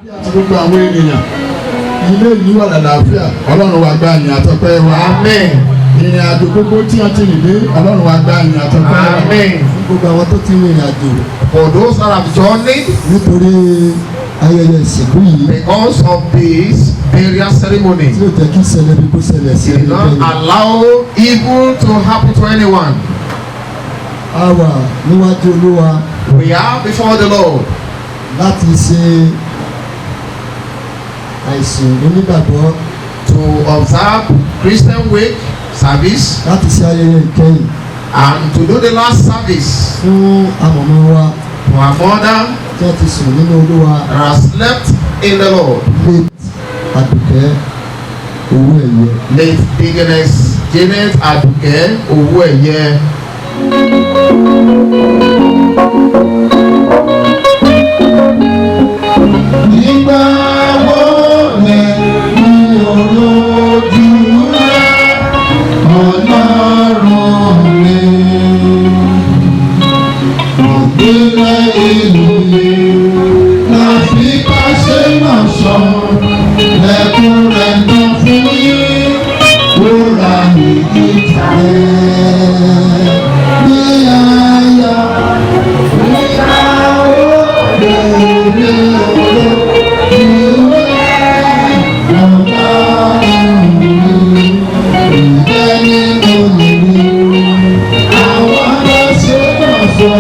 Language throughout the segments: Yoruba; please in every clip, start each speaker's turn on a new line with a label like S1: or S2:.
S1: Gbogbo àwọn ènìyàn ilé yìí wà lálàáfíà Ọlọ́run wa gba ìyìn àtọpẹ́ wa. Amen. Ìrìn àjò gbogbo tí a ti rìn dé Ọlọ́run wa gba ìyìn àtọpẹ́ wa. Amen. Gbogbo àwọn tó ti rìn àjò.
S2: For those that have journeyed.
S1: Nítorí ayẹyẹ ìsìnkú yìí.
S2: Because of this burial ceremony.
S1: Tí o jẹ́ kí ṣẹlẹ̀ bí kò ṣẹlẹ̀ sí ẹni
S2: bẹ́ẹ̀. Did not allow evil to happen to anyone.
S1: A wà níwájú Olúwa.
S2: We are before the Lord.
S1: Láti ṣe àìsùn onígbàgbọ́.
S2: To observe Christian wake service.
S1: Láti ṣe ayẹyẹ ìkẹyìn.
S2: And to do the last service.
S1: Fún àmọ̀mọ́ wa.
S2: For our mother.
S1: Tí a ti sùn nínú Olúwa.
S2: And has slept in the Lord.
S1: Late Àdùkẹ Owóẹ.
S2: Late Deaconess Àdùkẹ Owóẹ.
S1: Nígbà wo lẹ ní olójú rẹ Ọlọ́run mi? Ìpínlẹ̀ ìlú láti pàṣẹ máa sọ lẹ́kùn rẹ̀ náà fún yín ó ra ìdíje ní àyà nígbàwó lè rí olóògbé Ọlọ́run mi ìjẹ́ nínú ìlú àwọn aláṣẹ máa sọ.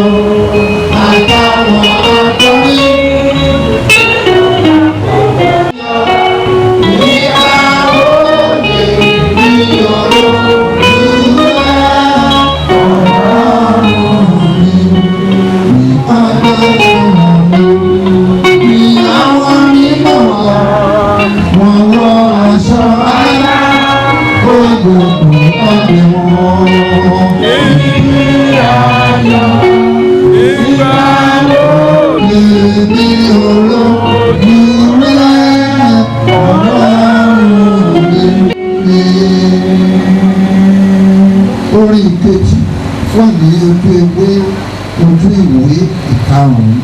S1: Orin ìkejì wà ní ojú ìwé ìkarùn-ún.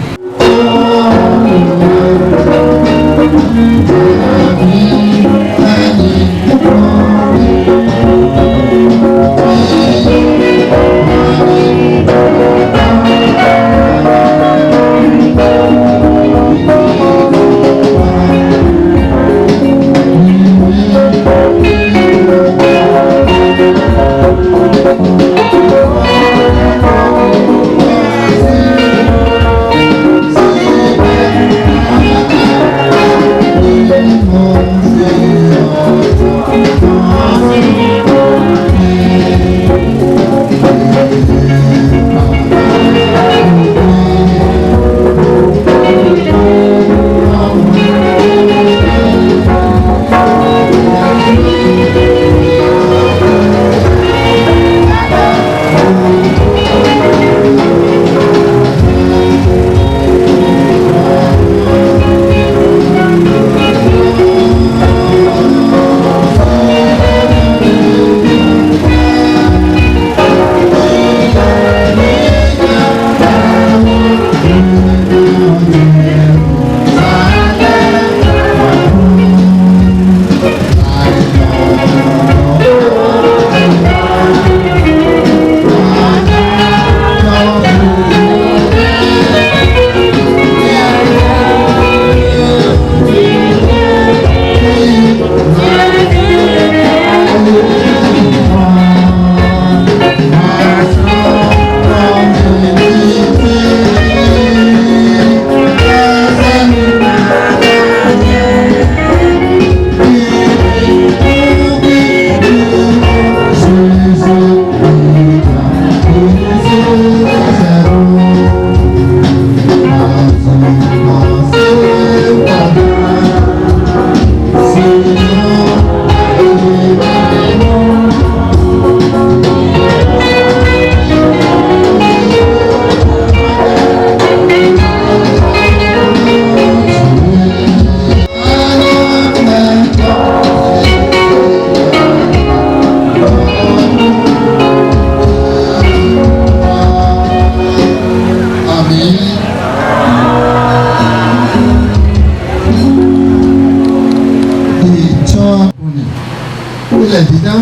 S1: ilẹ̀ dídá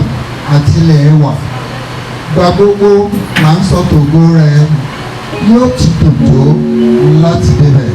S1: àti ilẹ̀ ẹwà gba gbogbo là ń sọ tògo rẹ̀ yóò ti tòjó láti débẹ̀.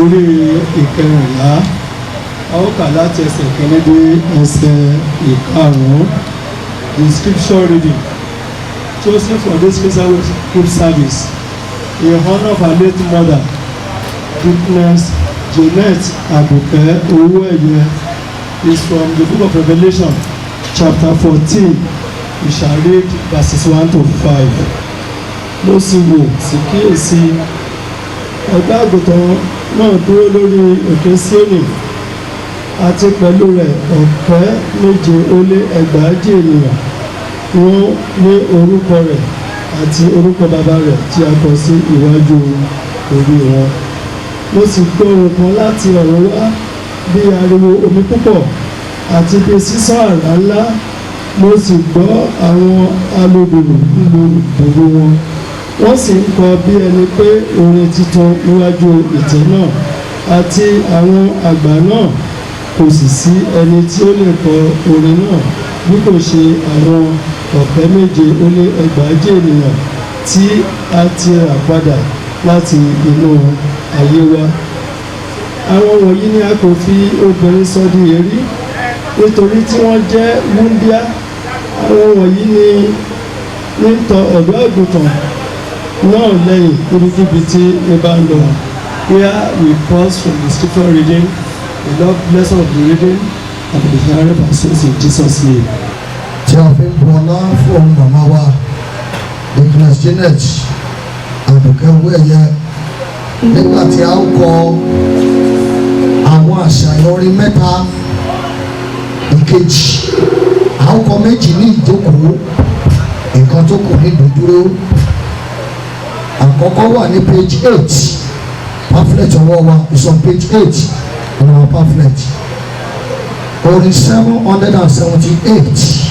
S3: orí ìkẹrìnlá a ó kà láti ẹsẹ̀ kìíní dé ẹsẹ̀ ìkarùn-ún. The scripture reading chosen for this fellowship service in honor of our late mother Deaconess Àdùkẹ Owóẹ is from the book of Revelation chapter 14. We shall read verses 1 to 5. Mo sì wò sì kíyèsí ọ̀gá àgùntàn náà dúró lórí òkè Síónì àti pẹ̀lú rẹ̀ 1,780,000 ènìyàn wọ́n ní orúkọ rẹ̀ àti orúkọ bàbá rẹ̀ tí a kọ sí iwájú orí wọn. Mo sì gbọ́ ohùn kan láti ọ̀run wá bí ariwo omi púpọ̀ àti bí sísán àrá ńlá. Mo sì gbọ́ àwọn aludùrù lu dùrù wọn, wọ́n sì ń kọ bí ẹni pé orin tuntun níwájú ìtẹ́ náà, àti àwọn àgbà náà kò sì sí ẹni tí ó lè kọ orin náà bí kò ṣe àwọn 1,780,000 ènìyàn tí a ti rà padà láti inú ayé wá. Àwọn wọ̀nyí ni a kò fi obìnrin sọ di èérí nítorí tí wọ́n jẹ́ wúńdíá. Àwọn wọ̀nyí ní tọ ọ̀dọ́ àgùntàn náà lẹ́yìn níbikíbi tí ẹ bá ń lọ. Here we pause from the scripture reading. The Lord bless all of the reading and the hearing of us in Jesus' name.
S1: Tí a fi ń bu ọlá fún màmá wa Deaconess Àdùkẹ Owóẹ nígbà tí a ń kọ àwọn àṣàyàn orin mẹ́ta ìkejì a ń kọ méjì ní ìjókòó nǹkan tó kù ní ìdúdúró. Àkọ́kọ́ wà ní page 8 pamphlet ọwọ́ wa is on page 8 on our pamphlet. Orin 778.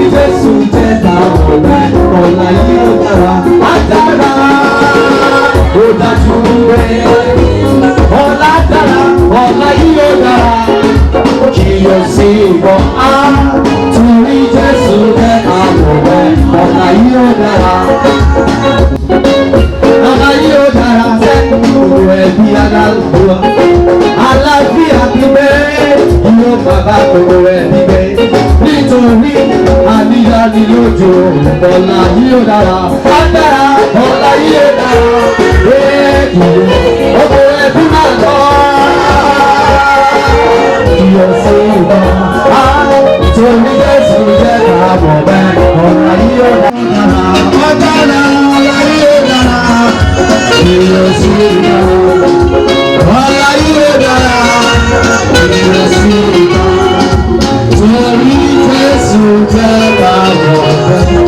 S4: nítorí Jésù jẹ́ táwọn rẹ̀ ọ̀la yìí ó dára á dára ó dájú pé ọ̀la dára ọ̀la yìí ó dára kíyèsí ìbọn á torí Jésù jẹ́ táwọn rẹ̀ ọ̀la yìí ó dára ọ̀la yìí ó dára gbogbo ẹbí aláàbò àlàáfíà gbígbé ìwọ bàbá gbogbo ẹbí gbé nítorí àníyàní lójú ọ̀la yìí ó dára agbára ọ̀la yìí ó dára gbogbo ẹbí máa lọ ìyọ̀sí ìbọn torí Jésù jẹ́ káàbọ̀ bẹ́ẹ̀ ọ̀la yìí ó dára ọ̀la yìí ó dára ìyọ̀sí ìbọn ọ̀la yìí ó dára ìyọ̀sí ìbọn torí Jésù jẹ́ káàbọ̀ bẹ́ẹ̀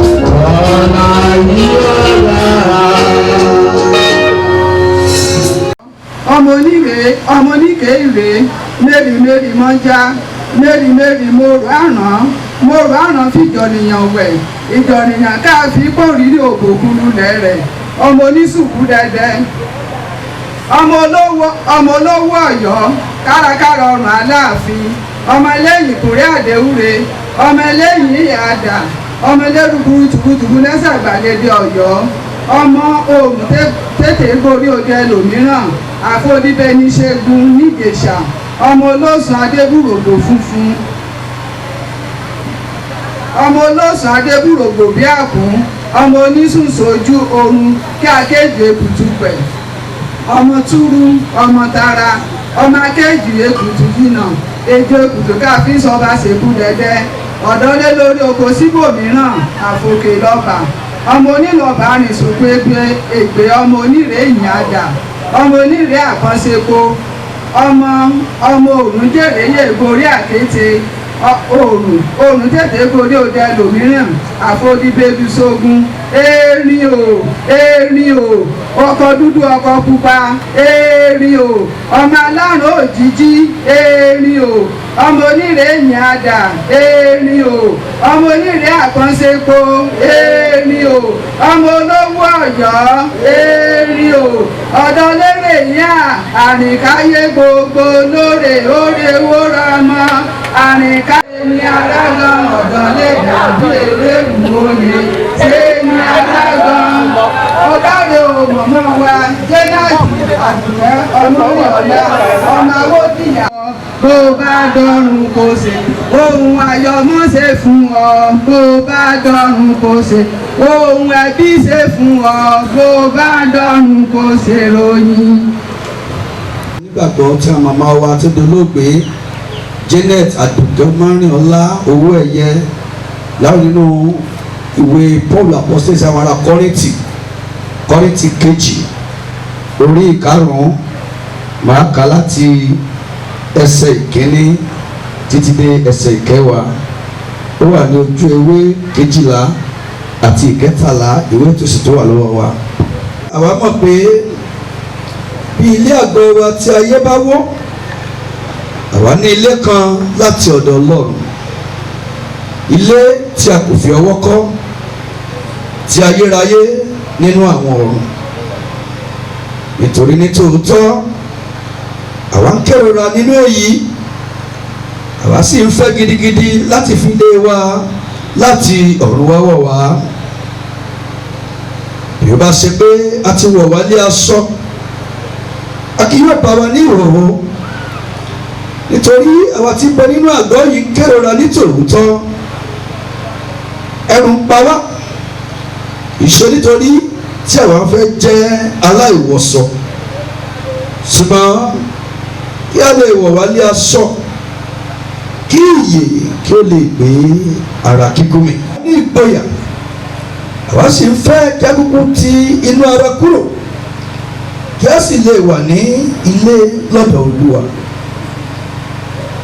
S4: ọ̀la yìí ó dára.
S5: ọmọ oníke ìrè mẹ́rì mọ́já mẹ́rì mòrò àràn fìjọnìyàn wẹ̀ ìjọnìyàn káàfin pòrírí ògògùrú lẹ́rẹ̀ ọmọ onísùkú dẹ́dẹ́ ọmọ olówó Ọ̀yọ́ kárakára ọrùn Aláàfin ọmọ ẹlẹ́yìn kòrí àdéhùre ọmọ ẹlẹ́yìn ìyàdà ọmọ ẹlẹ́rùkú tùkùtùkù lẹ́sẹ̀ gbàgede Ọ̀yọ́ ọmọ oòrùn tètè gorí òde ẹlòmíràn àfọdíbẹni ṣẹ́gun níjẹ̀ṣà ọmọ olóòsàn adébúrògbò funfun ọmọ olóòsàn adébúrògbò bí àkún ọmọ onísùnsojú oorun kí akéde kùtùpẹ̀ ọmọ túrú ọmọ tara ọmọ akéjì èkùtù jìnnà èjò èkùtù káfí sọba ṣèkú dẹdẹ ọ̀dọ́lé lórí oko síbòmíràn àfòkè lọ́ba ọmọ onílọ̀bà rìnsòkú ègbè ọmọ onírè ìyàdà ọmọ onírè àkànṣepo ọmọ òrùn jèrè yè gorí àkété òrùn tètè gorí òde ẹlòmíràn àfọdíbẹdù sógun erin o ọkọ dúdú ọkọ pupa erin o ọmọ alárùn òjijì erin o ọmọ onírè ìyàdà erin o ọmọ onírè àkànṣepo erin o ọmọ olówó Ọ̀yọ́ erin o ọ̀dọ́lérè yá àrìnkáyé gbogbo lóore óre wóra mọ́ àrìnkáyé ní alágan ọ̀dọ́lé dàbí eléwòye ṣé ní alágan ọ̀gáre òmọ̀mọ́ wa jẹ́nàjì Àdùkẹ Omoriola ọmọ Awódìyà bó bá dọ̀run kò ṣe ohun ayọ̀mọ́ ṣe fún ọ bó bá dọ̀run kò ṣe ohun ẹbí ṣe fún ọ bó bá dọ̀run kò ṣe ròyìn.
S6: nígbàgbọ́ tí a màmá wa tó dolóògbé Janet Àdùkẹ Omorinola Owóẹ láwọn nínú ìwé Paul apostole sí àwọn ará Kọ́ríńtì kejì orí ìkarùn-ún máa kà láti ẹsẹ̀ ìkíní títí dé ẹsẹ̀ ìkẹwàá ó wà ní ojú ewé kejìlá àti ìkẹtàlá ìwé ìtòsí tó wà lọ́wọ́ wa. àwa mọ̀ pé bí ilé àgọ́ wa tí ayé bá wó àwa ní ilé kan láti ọ̀dọ̀ Ọlọ́run ilé tí a kò fi ọwọ́ kọ́ tí ayérayé nínú àwọn ọ̀run nítorí ní tòótọ́ àwa ń kérora nínú èyí àwa sì ń fẹ́ gidigidi láti fi lé wa láti ọ̀run wá wọ̀ wá bí ó bá ṣe pé a ti wọ̀ wá lé aṣọ a kì yóò bá wa ní ìhòòhò nítorí àwa tí ń bẹ nínú àgọ́ yìí ń kérora ní tòótọ́ ẹ̀rù ń pa wá ìṣe nítorí tí àwa fẹ́ jẹ́ aláìwọ̀sọ ṣùgbọ́n kí a lè wọ̀ wá lé aṣọ kí ìyè kí ó lè gbé ara kíkún mi. ní ìgboyà àwa sì ń fẹ́ kí akúkú ti inú ara kúrò kí a sì lè wà ní ilé lọ́dọ̀ Olúwa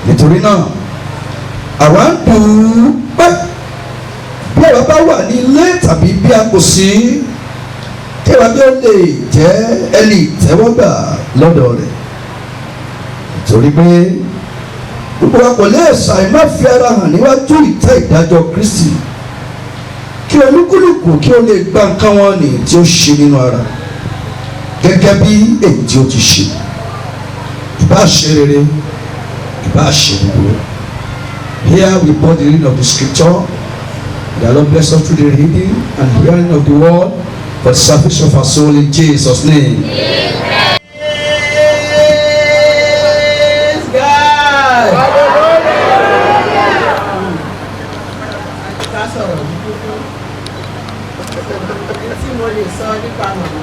S6: nítorí náà àwa ń dúpẹ́ bí àwa bá wà ní ilé tàbí bí a kò sí kí àwa bí ó lè jẹ́ ẹni ìtẹ́wọ́gbà lọ́dọ̀ rẹ̀ nítorí pé gbogbo wa kò lè ṣàì má fi ara hàn níwájú ìtẹ́ ìdájọ́ Kristi kí olúkúlùkù kí ó lè gba nǹkan wọn ní tí ó ṣe nínú ara gẹ́gẹ́ bí èyí tí ó ti ṣe, ìbá ṣe rere ìbá ṣe búburú. Here we put the reading of the scripture. The Lord bless us through the reading and hearing of the word for the salvation of our soul in Jesus' name.
S5: Praise God. Aṣorò tí mo lè sọ nípa màmá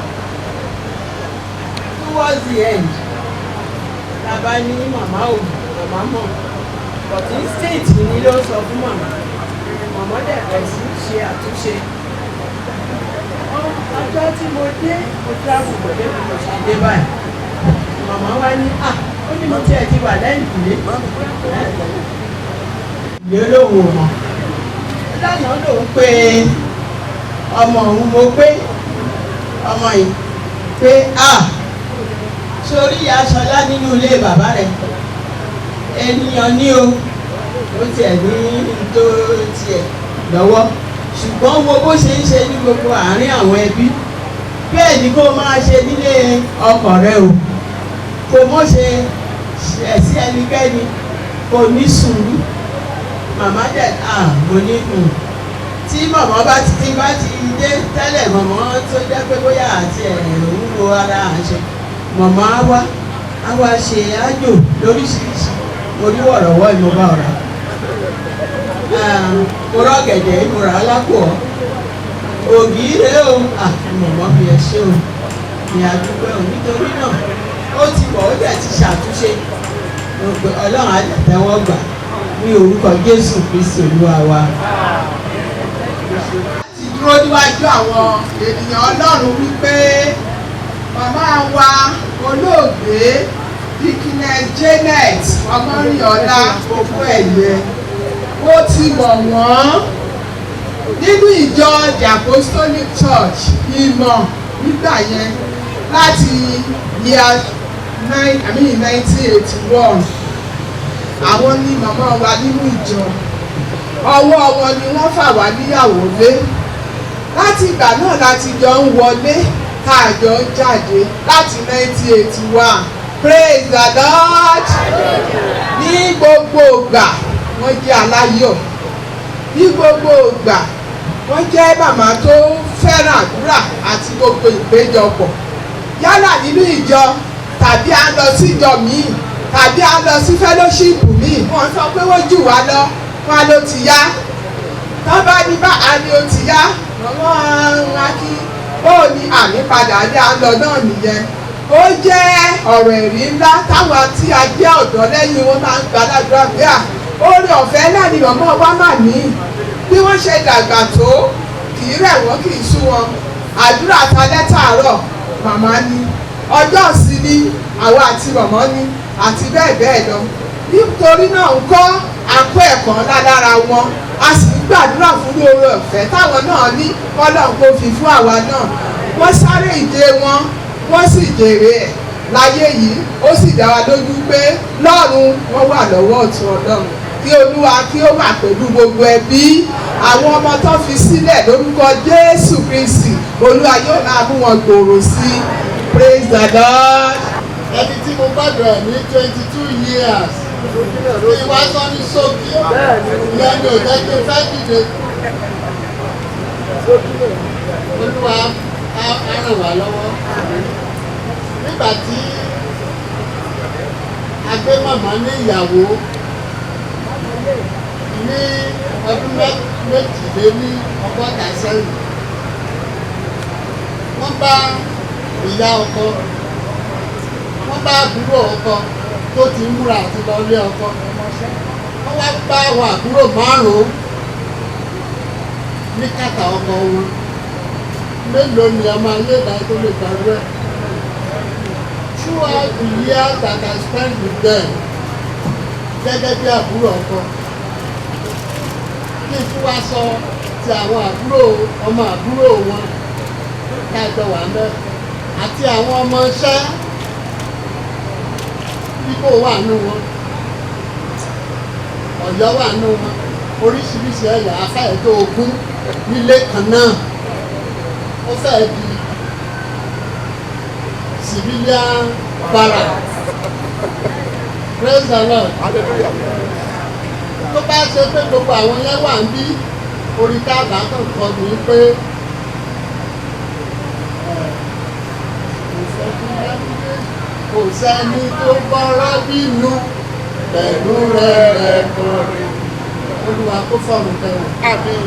S5: towards the end tàbá ní màmá ò màmá mọ̀ but instinct ni ló sọ fún màmá dẹ̀ bẹ̀rẹ̀ sí ṣe àtúnṣe. Ọjọ́ tí mo dé mo travel pẹ̀lú bí mo ṣe dé báyìí màmá wá ní ó ní mo tiẹ̀ ti wà lẹ́yìn ìlé lóhùn ọmọ lánàá lòun pé ọmọ òun mo pé ọmọ yìí pé sórí Aṣọlá nínú ilé bàbá rẹ̀ ènìyàn ní o ó tiẹ̀ ní tó tiẹ̀ lọ́wọ́ ṣùgbọ́n wo bó ṣe ń ṣe ní gbogbo àárín àwọn ẹbí bẹ́ẹ̀ ni kó máa ṣe nílé ọkọ rẹ o kò mọ̀ ṣe ẹ̀sí ẹnikẹ́ni kò ní sùúrù. Màmá dẹ̀ mo ní tí màmá bá ti dé tẹ́lẹ̀ màmá tó jẹ́ pé bóyá àti òun wo ara àṣẹ màmá á wá ṣe ájò lóríṣiríṣi mo rí wọ̀rọ̀wọ́ ìmọ̀ba ọ̀rá mo rọ́gẹ̀dẹ̀ ìmúra alápò ògì rèé o màmá mi ẹ ṣé o ní àdúgbò ò nítorí náà ó ti bọ̀ ó dẹ̀ ti ṣàtúnṣe Ọlọ́run á dẹ̀ tẹ́wọ́ gbà ní orúkọ Jésù Kristi Olúwa wa.
S7: Láti dúró níwájú àwọn ènìyàn Ọlọ́run wípé màmá wa olóògbé Deaconess Janet Omoriola Owóẹ ó ti mọ̀ wọ́n nínú ìjọ The Apostolic Church ìmọ̀ nígbà yẹn láti year 1981 àwọn ní màmá wa nínú ìjọ ọwọ́ wọn ni wọ́n fà wá níyàwó lé láti ìgbà náà láti jọ ń wọlé káàjọ ń jáde láti 1981 praise the Lord. Ní gbogbo ìgbà wọ́n jẹ́ aláyọ̀, ní gbogbo ìgbà wọ́n jẹ́ màmá tó fẹ́ràn àdúrà àti gbogbo ìpéjọpọ̀ yálà nínú ìjọ tàbí à ń lọ sí ìjọ míì tàbí à ń lọ sí fellowship míì wọ́n sọ pé wọ́n jù wá lọ wọn ló ti yá tọ́ bá ní bá a ní o ti yá wọ́n á kí bóò ní àmì padà ní à ń lọ náà nìyẹn. Ó jẹ́ ọ̀rọ̀ ẹ̀rí ńlá táwọn tí a jẹ́ ọ̀dọ́ lẹ́yìn wọn máa ń gbàdúrà pé oore ọ̀fẹ́ náà ni màmá wa mà ní bí wọ́n ṣe dàgbà tó kì í rẹ̀ wọ́n kì í sú wọn àdúrà talẹ́ tààrọ̀ màmá ní ọjọ́ ìsinmi àwa àti màmá ní àti bẹ́ẹ̀ bẹ́ẹ̀ lọ nítorí náà ń kọ́ àkọ́ ẹ̀kọ́ ńlá lára wọn a sì ń gbàdúrà fún oore ọ̀fẹ́ táwọn náà ní Ọlọ́run kò fi fún àwa náà wọ́n sáré ìje wọn wọ́n sì jèrè ẹ̀ láyé yìí ó sì dá wa lójú pé lọ́run wọ́n wà lọ́wọ́ ọ̀tún Ọlọ́run kí Olúwa kí ó wà pẹ̀lú gbogbo ẹbí àwọn ọmọ tó fi sílẹ̀ lórúkọ Jésù Kristi Olúwa yóò máa mú wọn gbòòrò sí praise the Lord.
S1: Ẹni tí mo gbàdúrà ní 22 years ìwà sọ́ni sókè ìyẹn ní òjẹ́ pé fẹ́ dìde Olúwa á ràn wá lọ́wọ́. Nígbà tí a gbé màmá ní ìyàwó ní ọdún méjìlélọ́gọ́ta sẹ́yìn wọ́n bá ìyá ọkọ wọ́n bá àbúrò ọkọ tó ti múra àti lọ lé ọkọ wọ́n wá bá àwọn àbúrò márùn-ún ní kàtà ọkọ wọn mélòó ni ọmọ ilé ìdájọ́ tó lè gbàgbé ẹ̀. Throughout the years that I spent with them gẹ́gẹ́ bí àbúrò ọkọ kí n tún wá sọ ti àwọn àbúrò ọmọ àbúrò wọn kájọ wà mẹ́ àti àwọn ọmọ iṣẹ́ Ìgbò wà nù wọn Ọ̀yọ́ wà nù wọn oríṣiríṣi ẹ̀yà afẹ́ẹ̀dọ́ ogún
S7: nílé kan náà ó fẹ́ di civilian barrack. Praise the Lord. Tó bá ṣe pé gbogbo àwọn yẹn wà ń bí orí táàbà kan kọ ní pé kò sẹ́ni tó bọ́rọ́ bínú pẹ̀lú rẹ̀ kọrin. Olúwa kó fọ̀rùn kẹwọ̀n. Àmín.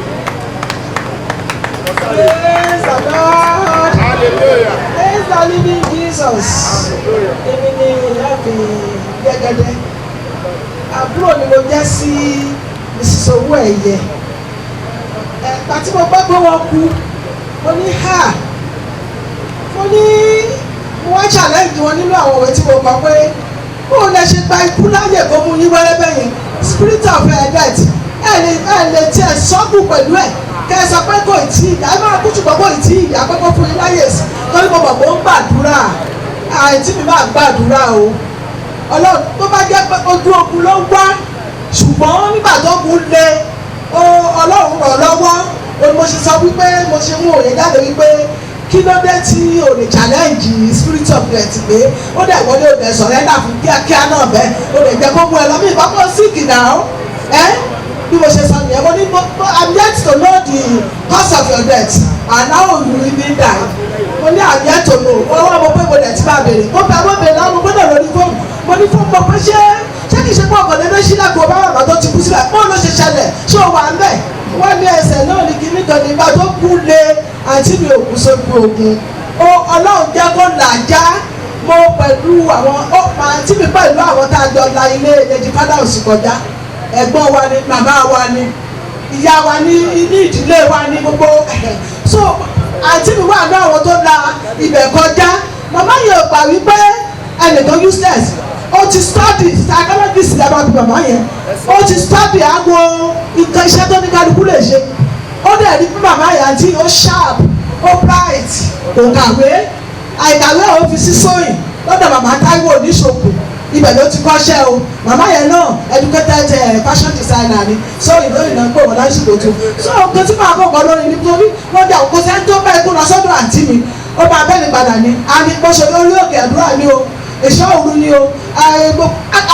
S8: Praise the Lord.
S2: Hallelujah.
S8: Praise the living Jesus. Èmi ni ìyáàfin Gẹ́gẹ́dẹ́. Àbúrò ni mo jẹ́ sí Mrs. Owóẹ. Ẹ̀ka tí mo gbọ́ pé wọ́n kú, mo ní ha. Mo ní wọ́n challenge wọn nínú àwọn òwe tí mo kọ pé bóun lè ṣe gba ikú láyè kó mú yín wẹ́rẹ́ bẹ́yẹn. Spirit of death. Ẹ lè tiẹ̀ sọ́gùn pẹ̀lú ẹ̀. Kẹ́ ẹ sọ pé kò tí ì yá, ẹ máa kú ṣùgbọ́n kò tí ì yá kọ́kọ́ fún yín láyè sí. Torí mo mọ̀ pé ó ń gbàdúrà. Àìtí mi máa gbàdúrà o. Ọlọ́run tó bá jẹ́ pé ojú ogun ló ń wá ṣùgbọ́n nígbà tó kún lé Ọlọ́run ràn lọ́wọ́. O ní mo ṣe sọ wípé mo ṣe mú òye jáde wípé kí ló dé tí o lè challenge spirit of death pé ó dẹ̀ wọlé o dẹ̀ sọ̀rẹ́dà fún kíákíá náà bẹ́ẹ̀ o lè jẹ́ kó mú ẹ lọ bí ìbámu síìkì náà ẹ́ bí mo ṣe sọ nìyẹn mo ní I'm yet to know the cause of your death and how you will be die mo ní I'm yet to know wọ́n wá mo pé mo dẹ̀ ti máa béèrè mo bẹ̀ náà mo gbọ́dọ̀ lórí fóònù mo ní fóònù mo pé ṣé kìí ṣe pé ọkọ̀ dédé sílẹ̀ kó bá bàbá tó ti kú sílẹ̀ bó ló ṣe ṣẹlẹ̀ ṣé o wà ń bẹ̀ wọ́n ní ẹsẹ̀ náà ní kíní kan nígbà tó kú lé àti mi ò kú sójú ogun Ọlọ́run jẹ́ kó làjá mo pẹ̀lú àwọn àti mi pẹ̀lú àwọn tá a jọ la ilé ìlẹ́jì fádà òsì kọjá ẹ̀gbọ́n wa ni màmá wa ni ìyá wa ní ìdílé wa ní gbogbo so àti mi wà ní àwọn tó la ibẹ̀ kọjá màmá yẹn ò gbà wípé ẹnìkan useless ó ti study psychologist lẹ́bàá bí màmá yẹn ó ti study àwọn nǹkan iṣẹ́ tó ní kálukú lè ṣe ó dẹ̀ ní bí màmá yẹn àti ó sharp ó bright kò kàwé àìkàwé ó fi sí sewing lọ́dọ̀ màmá Táíwò oníṣòkò ibẹ̀ ló ti kọ́ṣẹ́ o màmá yẹn náà educated fashion designer ni so ìlóyìn náà gbòòwò lásìkò tó so nǹkan tí màá kọ̀ọ̀kan lórí nítorí wọ́n dẹ̀ kó sẹ́ni tó bẹ́ẹ̀ kú lọ sọ́dọ̀ àǹtí mi ó bá abẹ́ni padà ní àmì ìpọ́sọ̀ lórí òkè àdúrà ni o èso òru ni o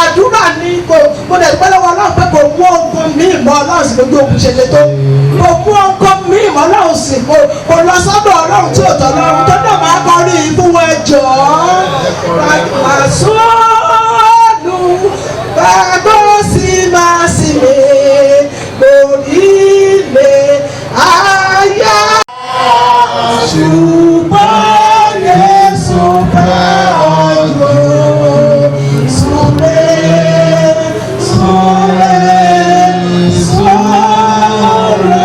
S8: àdúrà ni kò mo dẹ̀ pẹ́ lọ́wọ́ Ọlọ́run pé kò mú nǹkan míì mọ́ Ọlọ́run sì lójú òkú ṣe lè tó kò mú nǹkan míì mọ́ Ọlọ́run sì kò lọ sọ́dọ̀ Ọlọ́run tí ò tọ́ lọ́run tó dẹ̀ máa kọrin ìfún ẹjọ́ àsọ́ọ̀lù gbàgbọ́ sí máa sì lè lórí ilé ayé ṣùgbọ́n Jésù fẹ́ ọjọ́ súré súré súré.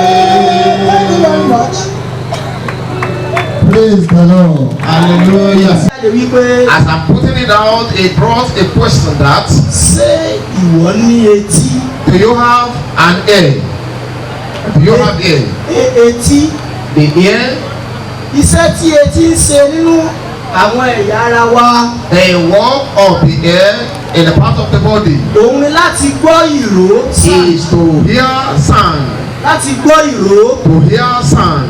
S1: Praise the Lord.
S2: Hallelujah.
S8: Wípé
S2: As I'm putting it out, it brought a question that
S8: ṣé ìwọ ní etí?
S2: do you have an ear? Do you have ear?
S8: Etí.
S2: The ear,
S8: Iṣẹ́ tí etí ń ṣe nínú àwọn ẹ̀yà ara wa.
S2: the work of the ear in the part of the body
S8: Òun ni láti gbọ́ ìró.
S2: is to hear sound.
S8: Láti gbọ́ ìró.
S2: To hear sound.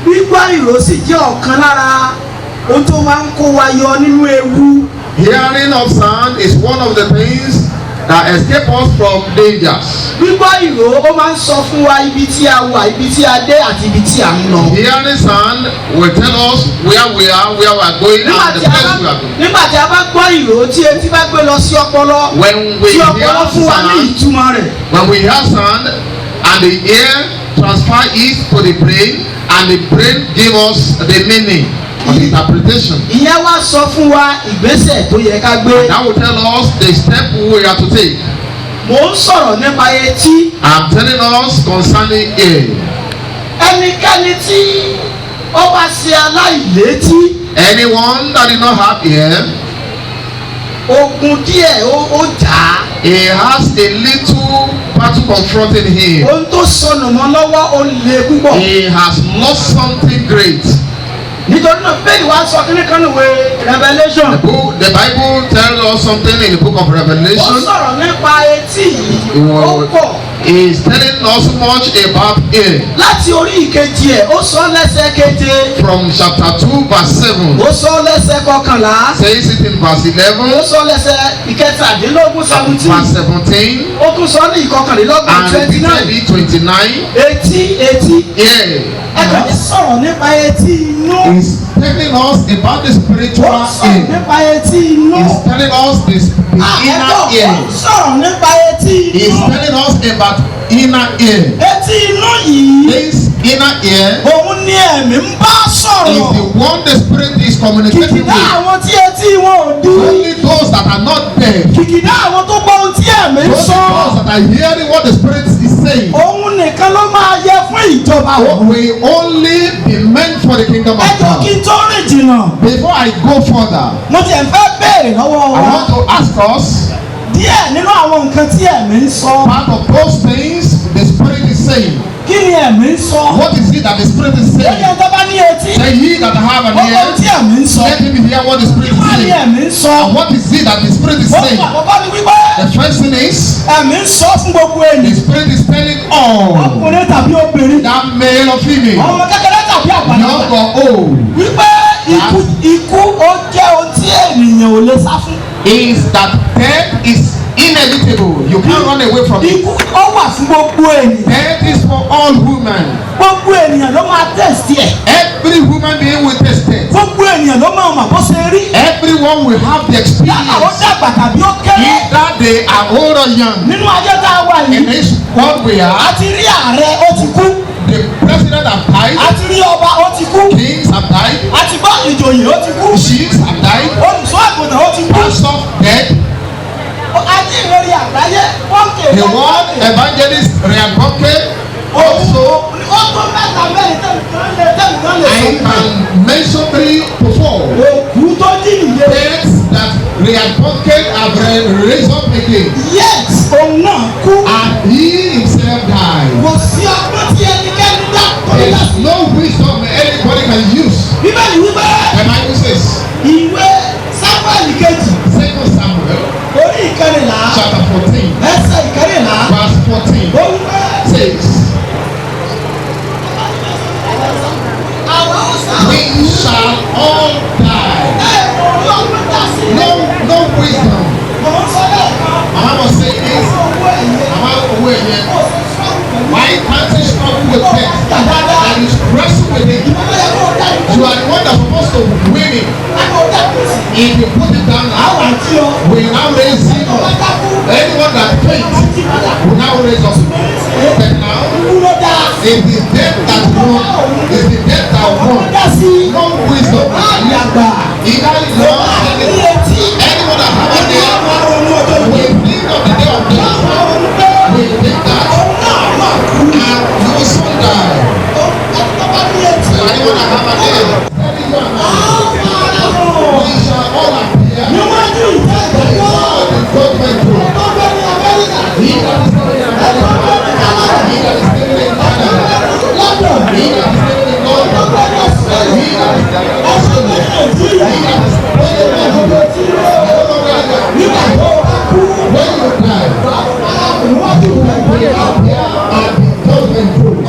S8: Gbígbọ́ ìró sì jẹ́ ọ̀kan lára ohun tó máa ń kó wa yọ nínú ewu.
S2: Hearing of sound is one of the things that escape us from dangers.
S8: Gbígbọ́ ìró ó máa ń sọ fún wa ibi tí a wà, ibi tí a dé àti ibi tí a ń lọ.
S2: Hearing sound will tell us where we are going, and the place we are going.
S8: Nígbà tí a bá gbọ́ ìró tí etí bá gbé lọ sí ọpọlọ.
S2: When we
S8: Tí
S2: hear
S8: ọpọlọ fún wa ní
S2: sound,
S8: ìtumọ̀ rẹ̀.
S2: when we hear sound and the ear transfer it to the brain and the brain give us the meaning of the interpretation.
S8: Ìyẹn wá sọ fún wa ìgbésẹ̀ tó yẹ ká gbé.
S2: That will tell us the step we are to take.
S8: Mò ń sọ̀rọ̀ nípa etí.
S2: I'm telling us concerning ear.
S8: Ẹnikẹ́ni tí ó bá ṣe aláìlétí.
S2: Anyone that did not have ear,
S8: Ogun díẹ̀ ó jà á.
S2: he has a little battle confronting him.
S8: Ohun tó sọnù mọ́ lọ́wọ́ ó le púpọ̀.
S2: He has lost something great.
S8: Nítorí náà bẹ́ẹ̀ni wàá sọ kíní kan níwèé Revelation.
S2: The Bible tells us something in the book of
S8: Ó
S2: Revelation.
S8: sọ̀rọ̀ nípa etí yìí. Ó pọ̀
S2: He is telling us much about it.
S4: Láti orí ìkejì ẹ̀, ó sọ lẹ́sẹ̀ keje.
S2: From chapter 2 verse 7.
S4: Ó sọ lẹ́sẹ̀ kọkànlá.
S2: Says it in verse 11.
S4: Ó sọ lẹ́sẹ̀ ìkẹtàdínlógún 17.
S2: Verse 17.
S4: Ó tún sọ ní ìkọkànlélọ́gbọ̀n
S2: And
S4: 29.
S2: repeatedly 29.
S4: Etí.
S2: Yeah.
S4: Ẹ̀ka ní sọ̀rọ̀ nípa etí inú.
S2: He's telling us about the spiritual
S4: Ó sọ̀rọ̀
S2: ear.
S4: nípa etí inú.
S2: He's telling us the inner ear.
S4: Ó sọ̀rọ̀ nípa etí inú.
S2: He's telling us about inner ear.
S4: Etí inú yìí.
S2: This inner ear
S4: Òun ni ẹ̀mí ń bá sọ̀rọ̀.
S2: is the one the spirit is communicating
S4: Kìkìdá
S2: with.
S4: àwọn tí etí wọn ò dí.
S2: Only those that are not deaf.
S4: Kìkìdá àwọn tó gbọ́ ohun tí ẹ̀mí ń
S2: Only
S4: sọ.
S2: those that are hearing what the spirit is saying.
S4: Òun nìkan ló máa yẹ fún ìjọba wọn.
S2: We only be meant for the kingdom of
S4: Ẹjọ́ kí
S2: God.
S4: n tó rìn jìnnà.
S2: Before I go further,
S4: Mo tiẹ̀ fẹ́ béèrè lọ́wọ́
S2: I
S4: wa.
S2: want to ask us
S4: Díẹ̀ nínú àwọn nǹkan tí ẹ̀mí ń sọ.
S2: part of those things the spirit is saying.
S4: Kí ni ẹ̀mí ń sọ?
S2: What is it that the spirit is saying?
S4: Lẹ́yìn tó bá ní etí.
S2: Say ye that have an
S4: Ó gbọ́ ohun tí
S2: ear,
S4: ẹ̀mí ń sọ.
S2: let him hear what the spirit is
S4: Kí ni
S2: saying.
S4: ẹ̀mí ń sọ?
S2: And what is it that the spirit is
S4: Ó
S2: saying?
S4: gbà àkọ́kọ́ ni wípé
S2: The first thing is
S4: ẹ̀mí ń sọ fún gbogbo
S2: the
S4: ènìyàn.
S2: spirit is telling all,
S4: Ọkùnrin tàbí obìnrin.
S2: that male or female,
S4: Ọmọ kékeré tàbí
S2: young
S4: àgbàlagbà.
S2: or old,
S4: Wípé ikú ó jẹ́ ohun tí ènìyàn ò lè sá fún.
S2: is that death is inevitable. You can't run away from it.
S4: Ikú ó wà fún gbogbo ènìyàn.
S2: Death is for all women.
S4: Gbogbo ènìyàn ló máa tẹ̀sí ẹ̀.
S2: Every human being will taste death.
S4: Gbogbo ènìyàn ló máa mọ̀ bó ṣe rí.
S2: Everyone will have the
S4: Yálà ó
S2: experience.
S4: dàgbà tàbí ó kéré.
S2: Either they are old or young.
S4: Nínú ayé tá a wà
S2: In
S4: yìí.
S2: this world we
S4: A
S2: are,
S4: ti rí ààrẹ ó ti kú.
S2: the president have died,
S4: A ti rí ọba ó ti kú.
S2: kings have died,
S4: A ti gbọ́ ìjòyè ó ti kú.
S2: chiefs have died,
S4: Olùṣọ́ àgùntàn ó ti kú.
S2: pastors dead.
S4: Ajé ìrere àgbáyé wọ́n kéré.
S2: The word evangelist Ryan Bonke also,
S4: Ó tó mẹ́ta mẹ́rin tẹ̀mítán lè
S2: I
S4: sọ.
S2: can mention 3 to 4
S4: Òkú tó jí nìyẹn.
S2: deaths that Ryan Bonke have raised up again,
S4: Yes, òun náà kú.
S2: and he himself died.
S4: Kò sí ọgbọ́n tí ẹnikẹ́ni dá tó
S2: There
S4: yẹ.
S2: is no wisdom anybody can use.
S4: Bíbélì wípé
S2: The Bible says,
S4: ìwé Sámúẹ́lì kejì
S2: 2 Samuel
S4: orí ìkẹrìnlá
S2: chapter 14,
S4: ẹsẹ̀ ìkẹrìnlá
S2: verse 14
S4: ó wípé
S2: says,
S4: àwọn ọ̀sán
S2: we shall all die.
S4: ẹ̀rọ ọlọ́run dá sí i.
S2: No wisdom.
S4: Mò ń sọ lẹ́ẹ̀kan.
S2: Mama was saying this.
S4: Owó ẹ̀yẹ.
S2: Mama Owóẹ.
S4: Kò sí sọ́ọ̀rù pẹ̀lú.
S2: Why can't you struggle with death? And you wrestle with it.
S4: Ìmọ̀lẹ́ yẹ kó dá ìlú.
S2: You are the one that's supposed to win it.
S4: Àgbà ó dá kùsì.
S2: If you put it down
S4: Àwọn
S2: now,
S4: àti ọ.
S2: we now raise him
S4: Ọba
S2: up.
S4: dákú.
S2: Anyone that faints will now raise us. But now,
S4: Ikú ló dá.
S2: it's the death that won. It's the death that
S4: Ọmọ
S2: won.
S4: dá sí i.
S2: No wisdom.
S4: Àgbà.
S2: Either Lord,
S4: Ní etí.
S2: anyone that has a
S4: Ní
S2: day,
S4: àwọn ronú ọjọ́ ìwé.
S2: we think of the day of death.
S4: Àwọn ronú pé
S2: We think that,
S4: òun náà máa kú.
S2: and you will soon die.
S4: Ẹni tó bá ní etí.
S2: So anyone that have a day, telling you and I, we shall all appear
S4: Níwájú ìtẹ́ ìdájọ́.
S2: before the judgment throne.
S4: Tó bẹ́ ní Amẹ́ríkà.
S2: He that is living in America, he that is living in Canada,
S4: London.
S2: he that is living in London, he that is living in Australia, he that is living in
S4: Nígbà tó bá kú.
S2: when you die,
S4: Níwájú ìtẹ́
S2: we
S4: ìdájọ́.
S2: appear at the judgment throne.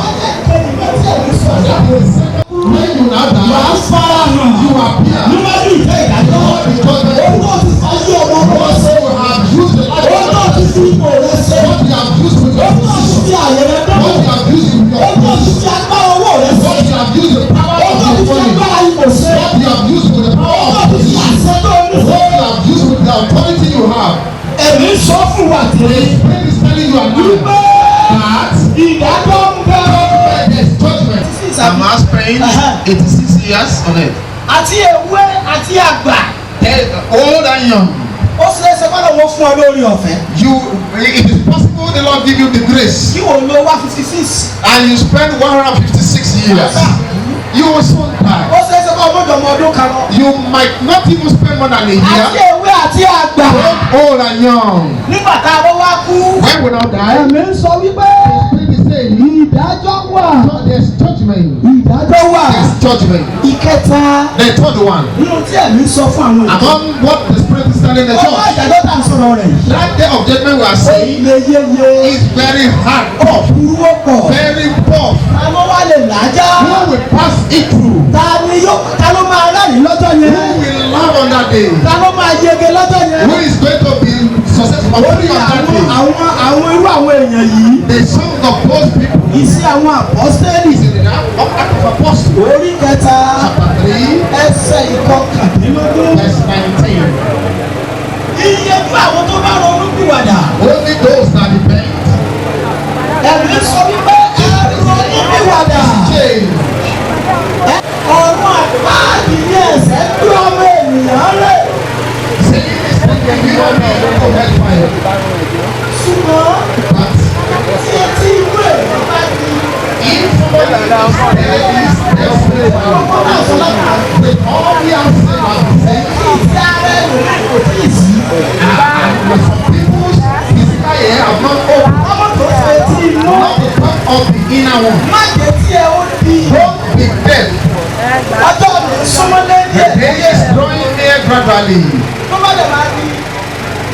S2: When you now die,
S4: Fara hàn.
S2: you appear
S4: Níwájú ìtẹ́ ìdájọ́.
S2: at the judgment
S4: Òun
S2: throne.
S4: náà ti fàyè ọmọ ọmọ
S2: What
S4: ṣe.
S2: you have used the life
S4: Òun náà
S2: of
S4: ti fi ipò rẹ̀ ṣe.
S2: what you have used with your
S4: Òun náà ti
S2: position,
S4: fi àyè rẹ̀ dán.
S2: what you have used with your
S4: Òun náà ti
S2: position,
S4: fi agbára owó rẹ̀ ṣe.
S2: what you have used the power
S4: Òun
S2: of
S4: náà ti
S2: your
S4: fi
S2: money,
S4: agbára ipò ṣe.
S2: what you have used with the power
S4: Òun náà
S2: of
S4: ti fi
S2: position,
S4: àṣẹ tó ní.
S2: what you have used with the authority you have.
S4: Ẹ̀mí sọ fún wa
S2: The
S4: tèmi.
S2: Spirit is telling you and
S4: Wípé
S2: I that
S4: ìdájọ́ ń bẹ.
S2: there's judgment. I'm now spending 86 years on it.
S4: Àti ewé àti àgbà.
S2: Old and young,
S4: Ó ṣe é ṣe kọ́ lọ́wọ́ fún ọ lórí ọ̀fẹ́.
S2: it is possible the Lord give you the grace
S4: Kí wo lo wá 56?
S2: and you spend 156 years. You will soon die.
S4: Ó ṣe é ṣe kọ́ ọmọdé ọmọ ọdún kan lọ.
S2: You might not even spend more than a
S4: Àti
S2: year.
S4: ewé àti àgbà.
S2: Old and young.
S4: Nígbà tá a bá wá kú.
S2: When we not die,
S4: Ẹ̀mí ń sọ wípé
S2: the Spirit is saying,
S4: ìdájọ́ wà.
S2: so there's judgment.
S4: Ìdájọ́ wà.
S2: There's judgment.
S4: Ìkẹta.
S2: The third one,
S4: Nínú tí ẹ̀mí sọ fún àwọn ènìyàn.
S2: among what the spirit is telling the
S9: Ọwọ́
S2: church.
S9: àjàdọ́ tà ń sọ̀rọ̀ rẹ̀.
S2: That day of judgment we are saying is very hard, tough,
S9: Burú pọ̀.
S2: very tough.
S9: Ta ló wá lè làájá?
S2: Who will pass it through?
S9: Ta ló máa rẹ́rìn lọ́jọ́
S2: Who
S9: yẹn?
S2: will laugh on that day?
S9: Ta ló máa yege lọ́jọ́ yẹn?
S2: Who is going to be successful on that day?
S9: Àwọn irú àwọn èèyàn yìí.
S2: The sons of those people
S9: Iṣẹ́ àwọn àpọ́sítélì.
S2: is in the Act of Apostles,
S9: Orí kẹta
S2: chapter 3,
S9: ẹsẹ̀ ìkọkàndínlógún.
S2: verse 19.
S9: Iye fún àwọn tó bá ronú pìwàdà.
S2: Only those that repent
S9: Ẹ̀mí sọ wípé ẹ ronú pìwàdà.
S2: change.
S9: Ọ̀run àpáàdì ní ẹ̀sẹ̀ tí ọmọ ènìyàn rẹ̀.
S2: Saying this thing can be on me to hellfire.
S9: Ṣùgbọ́n
S2: But
S9: tí etí inú èèyàn bá di.
S2: if somebody is desperate with all the outside of saying,
S9: Ìfẹ́ ara ẹlòmíì kò tí ì sí.
S2: and some people's physical ear have not opened,
S9: Ọmọ tó ṣe etí inú.
S2: not the top of the inner one.
S9: Má jẹ́ tí ẹ ó di.
S2: Don't be deaf.
S9: Ọjọ́ mi súnmọ́lé
S2: The
S9: díẹ̀
S2: day is drawing near gradually.
S9: tó bá dẹ̀ máa di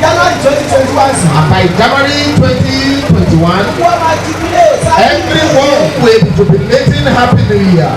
S9: January 2021 sí.
S2: And by January 2021,
S9: Wọ́n máa jubilate.
S2: everyone will be jubilating Happy New Year.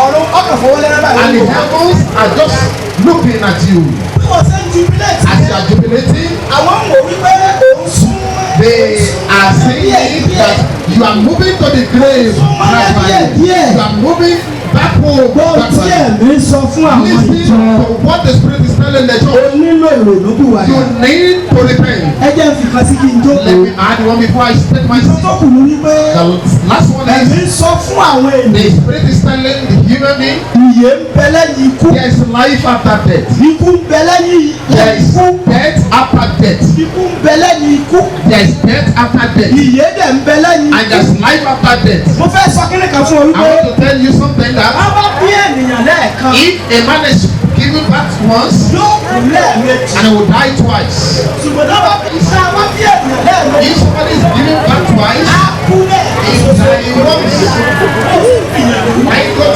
S9: Ọ̀run ọkàn fọwọ́lẹ́rẹ́
S2: And
S9: báyìí.
S2: the heavens are just looking at you.
S9: Bí wọ́n ṣe ń jubilate.
S2: As you are jubilating,
S9: Àwọn ń wò wípé òun sún.
S2: they are saying that you are moving to the grave gradually. You are moving backward gradually.
S9: Ẹ̀mí sọ fún àwọn
S2: Listen
S9: ìjọ.
S2: to what the Spirit is telling the
S9: O
S2: church.
S9: nílò ìrònú pìwàdà.
S2: You need to repent.
S9: Ẹ jẹ́ nfìkan sí kí n tó
S2: Let
S9: kù.
S2: me add one before I state my
S9: Ìjọ tó kù ní wípé
S2: The last one
S9: ẹ̀mí
S2: is
S9: sọ fún àwọn
S2: the
S9: ènìyàn.
S2: Spirit is telling the human being
S9: Ìyè ń bẹ lẹ́yìn ikú.
S2: there is life after death.
S9: Ikú ń bẹ lẹ́yìn
S2: There is
S9: ikú.
S2: death after death.
S9: Ikú ń bẹ lẹ́yìn ikú.
S2: There is death after death.
S9: Ìyè dẹ̀ ń bẹ lẹ́yìn
S2: And there
S9: ikú.
S2: is life after death.
S9: Mo fẹ́ sọ kíni kan fún ọ
S2: I
S9: wípé
S2: want to tell you something that
S9: wọ́n bá bí ènìyàn lẹ́ẹ̀kan
S2: if a man is given birth once
S9: yóò kú lẹ́ẹ̀mejì.
S2: and he will die twice.
S9: Ṣùgbọ́n náà bá bí iṣẹ́ wọ́n bí ènìyàn lẹ́ẹ̀mejì.
S2: If somebody is given birth twice,
S9: Á kú
S2: he
S9: lẹ́ẹ̀kan
S2: will
S9: ṣoṣo.
S2: die once. I go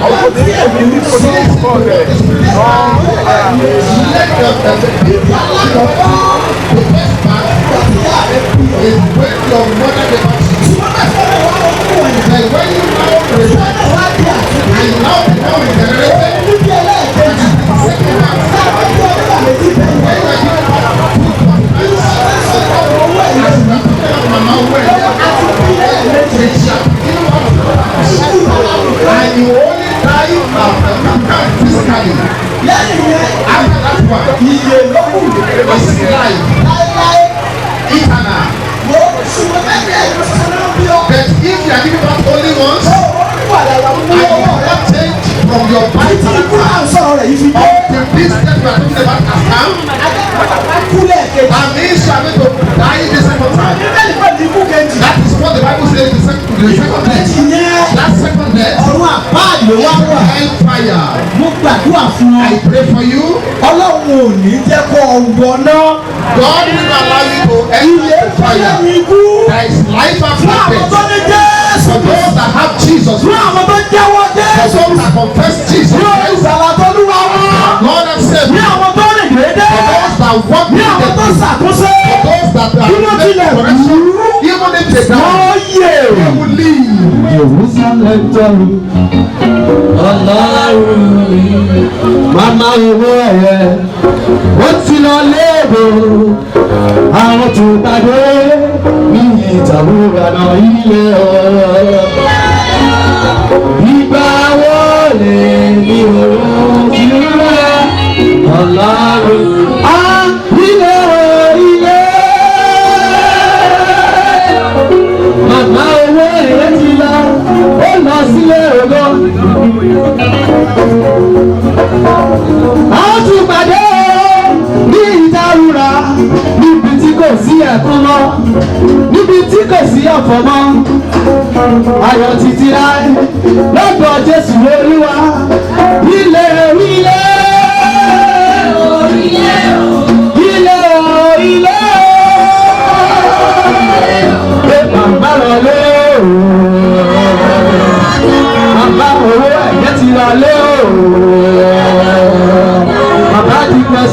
S9: Ọwọ́ tí èmi ń sọ
S2: to let the people
S9: alákọ̀ọ́kọ́
S2: the first part
S9: ìyá rẹ̀ bí ọ.
S2: is when your mother delivers you.
S9: Ṣùgbọ́n bá fẹ́rẹ̀ wá ọkùnrin wọ̀nyí.
S2: Then when you now repent
S9: Fẹ́rẹ̀ wá bí àtúntò.
S2: and you now become regenerated,
S9: Níbi ẹlẹ́ẹ̀kejì.
S2: second part,
S9: Táwọn bí ọdún àmẹ́jì bẹ́ẹ̀.
S2: when you are given birth two times,
S9: Owó ẹ̀yìn.
S2: as you are talking about Mama Owóẹ,
S9: Àti bí lẹ́ẹ̀mejì.
S2: they shall begin and you only die physically.
S9: Lẹ́yìn yẹn,
S2: After that one,
S9: ìyè ló kù.
S2: is life
S9: Láéláé.
S2: eternal.
S9: Mo ṣùgbọ́n mẹ́tẹ̀ ìlú sọ́nà bí ọ.
S2: But if you are given birth only once
S9: Ó wà lára mú
S2: and you
S9: ọwọ́ rẹ̀.
S2: cannot change from your body
S9: Títí ikú
S2: character
S9: náà sọ̀rọ̀ rẹ̀ yìí fi dé.
S2: until this death we are talking about has come,
S9: Adékọ̀ọ́ kú lẹ́ẹ̀kejì.
S2: that means you are going to die the second time.
S9: Bíbélì pé ní ikú kejì.
S2: That is what the Bible says the second death.
S9: Kejì yẹn.
S2: That second death
S9: Ọ̀run àpáàdì ló wá wà.
S2: hellfire.
S9: Mo gbàdúrà fún ọ.
S2: I pray for you.
S9: Ọlọ́run ò ní jẹ́ kó ọ̀wọ́ náà.
S2: God will not allow you to
S9: Ìyè
S2: enter the
S9: fẹ́lẹ́
S2: fire.
S9: ní ikú.
S2: There is life
S9: Fún
S2: after
S9: àwọn tó
S2: death.
S9: ní Jésù.
S2: For those that have Jesus,
S9: Fún àwọn tó jẹ́wọ́
S2: for
S9: Jésù.
S2: those that confess Jesus,
S9: Ní
S2: Christ,
S9: ìsàlà tó lúwa wọn.
S2: Lord and
S9: Ní
S2: Savior,
S9: àwọn tó rìn déédéé.
S2: for those that walk
S9: Ní
S2: in
S9: àwọn tó
S2: the
S9: ṣàtúnṣe.
S2: for those that are
S9: Kí ló tilẹ̀
S2: correction,
S9: kú?
S2: even if they die,
S9: Wọ́n yè.
S2: they will live.
S4: Jerusalem tọrọ Ọlọ́run mi màmá owó ẹ̀yẹ ó ti lọ léèbò àwọn tó pàdé ní ìtàwùrànà ilé ọ̀rọ̀ ìgbà wo lè ní òun ti rẹ̀ Ọlọ́run á ilé ilé màmá owó ẹ̀yẹ ti lọ ó lọ sílé ògo. Àwọn tún pàdé ní ìtarura níbi tí kò sí ẹ̀kún mọ́, níbi tí kò sí ọ̀fọ̀ mọ́. Ayọ̀ títí láé lọ́dọ̀ Jésù Olúwa ilé ilé ilé ilé pé màmá lọ lé o. Bàbá owó ẹ̀jẹ̀ ti lọ lé o. Bàbá ti pẹ́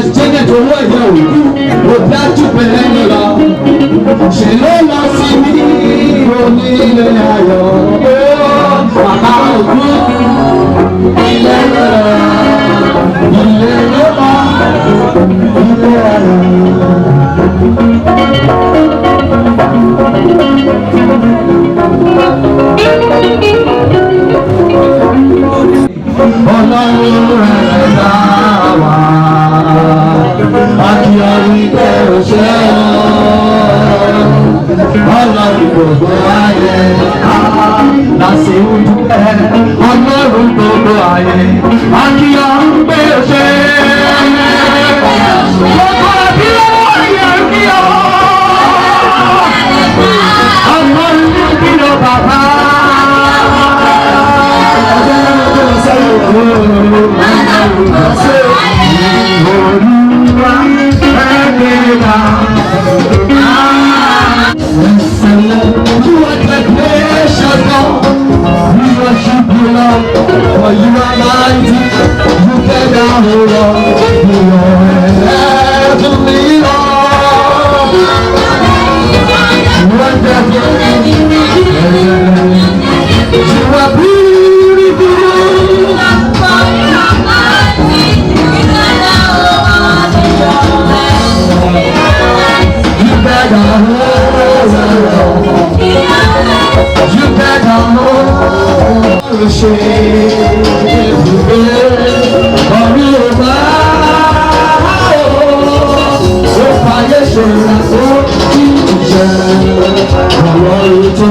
S4: Deaconess Janet Owóẹ òkú ó dájú pé lẹ́nu lọ. Ṣé ló lọ sí ní onílé ayọ̀? Bàbá òkú ilé rẹ̀ ilé ló lọ ilé ayọ̀. Ọlọ́run rẹ̀ dá wa, àti ọ̀rìn tẹ̀ ọ̀ṣẹ́ Ọlọ́run gbogbo ayé, láti ń dúpẹ́. Ọlọ́run gbogbo ayé, àti ọ̀rìn tẹ̀ ọ̀ṣẹ́ gbogbo àbílẹ̀ ayé kí ọ. Ọlọ́run bí lọ bàbá. For you are mighty, you can down the Lord, you are heavenly Lord. Wonderful, you are beautiful. You better hold, you better hold. Ṣe ibùgbé ọ̀rí ọba ó fàyè ṣe ìrànwọ́ kí ìjẹ́ ọ̀rọ̀ ètò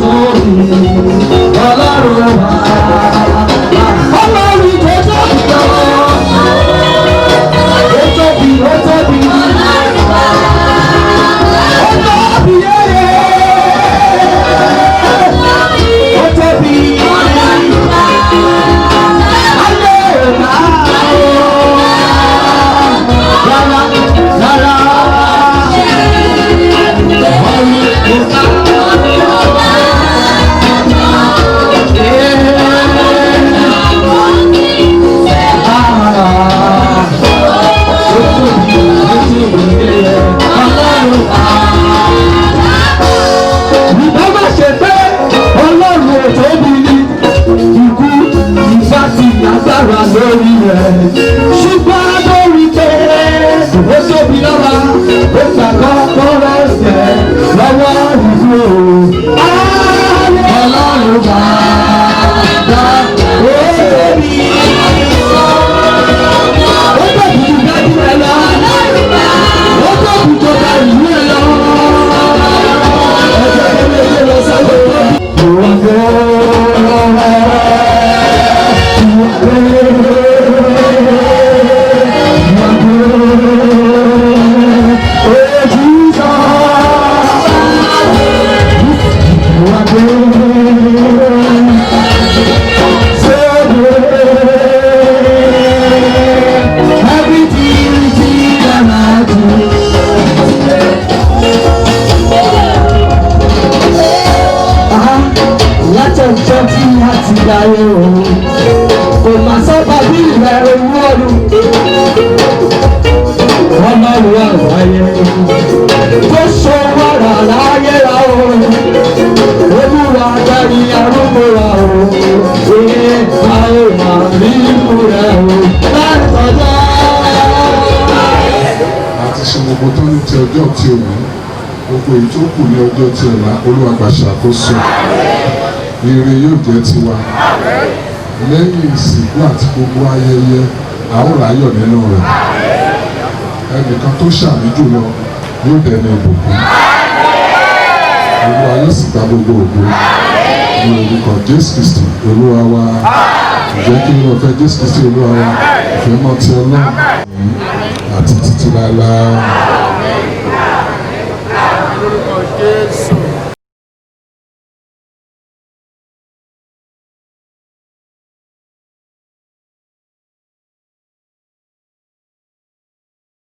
S4: tóbi ọlọ́run ọba ọlọ́run tó tóbi lọ ó tóbi ó tóbi ó tóbi yẹ́yẹ́. Lórí rẹ̀ ṣùgbọ́n lórí pé ó tóbi lọ́wọ́ ó gbàgbọ́ kọ́rọ́ ìfẹ́ lọ́wọ́ ìlú ọlọ́run bá dá òbí ó tóbi ju dájú rẹ lọ ó tóbi tó bá ìlú rẹ lọ ẹgbẹ́ méje lọ sọ́dọ̀ ìwọ̀n kò má sábà bí ìrẹ̀ owó ọdún ọlọ́run àgbáyé tó so wàrà láyé ra o olúwa darí arúgbó ra o ìyè a ó máa rí ikú rẹ o látọjọ́.
S10: àti ṣe gbogbo tó ní ti ọjọ́ tí o mú gbogbo èyí tó kù ní ọjọ́ tí o là olúwa gbà ṣàkóso ire yóò jẹ́ tiwa lẹ́yìn ìsìnkú àti gbogbo ayẹyẹ a ó ráyọ̀ nínú rẹ̀ ẹnìkan tó ṣàmì jùlọ yóò dẹni ìbùkún olúwa yóò sì gba gbogbo ògo ní orúkọ Jésù Kristi olúwa wa ìjẹ́ kí ni ọ̀fẹ́ Jésù Kristi olúwa wa ìfẹ́ mọ́ ti ọlọ́run àti títí láéláé.